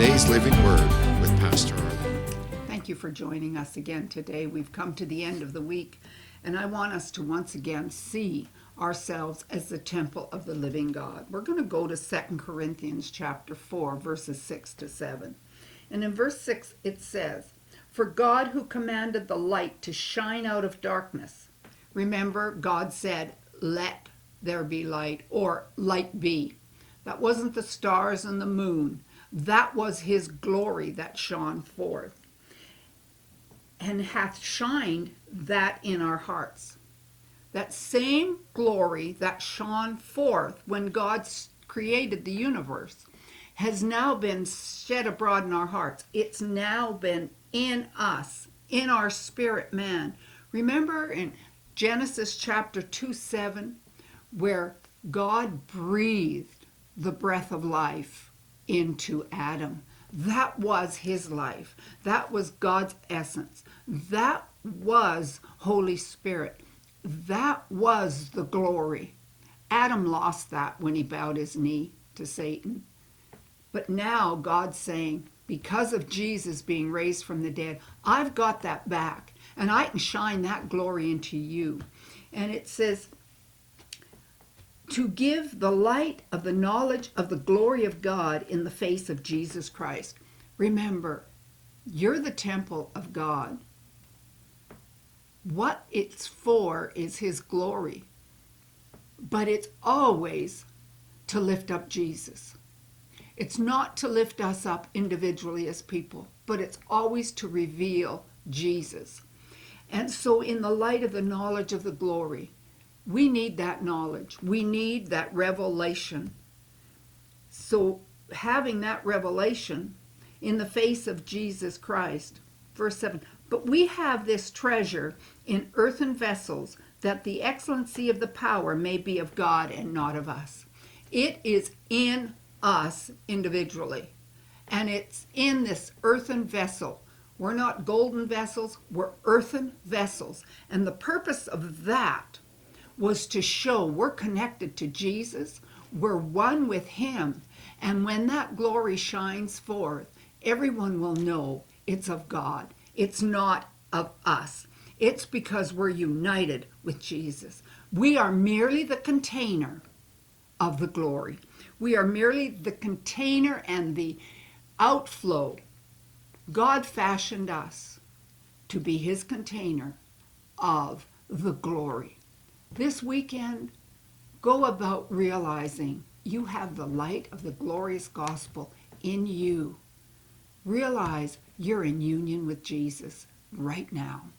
Today's Living Word with Pastor Arlene. Thank you for joining us again today. We've come to the end of the week, and I want us to once again see ourselves as the temple of the living God. We're going to go to 2 Corinthians chapter 4, verses 6 to 7. And in verse 6 it says, "For God who commanded the light to shine out of darkness." Remember, God said, "Let there be light," or "light be." That wasn't the stars and the moon. That was his glory that shone forth, and hath shined that in our hearts. That same glory that shone forth when God created the universe has now been shed abroad in our hearts. It's now been in us, in our spirit man. Remember in Genesis chapter 2:7, where God breathed the breath of life into Adam. That was his life. That was God's essence. That was Holy Spirit. That was the glory. Adam lost that when he bowed his knee to Satan. But now God's saying, because of Jesus being raised from the dead, I've got that back, and I can shine that glory into you. And it says, to give the light of the knowledge of the glory of God in the face of Jesus Christ. Remember, you're the temple of God. What it's for is his glory. But it's always to lift up Jesus. It's not to lift us up individually as people, but it's always to reveal Jesus. And so in the light of the knowledge of the glory, we need that knowledge. We need that revelation. So having that revelation in the face of Jesus Christ, verse 7, but we have this treasure in earthen vessels, that the excellency of the power may be of God and not of us. It is in us individually, and it's in this earthen vessel. We're not golden vessels, we're earthen vessels. And the purpose of that was to show we're connected to Jesus, we're one with him, and when that glory shines forth, everyone will know it's of God. It's not of us. It's because we're united with Jesus. We are merely the container of the glory. We are merely the container and the outflow. God fashioned us to be his container of the glory. This weekend, go about realizing you have the light of the glorious gospel in you. Realize you're in union with Jesus right now.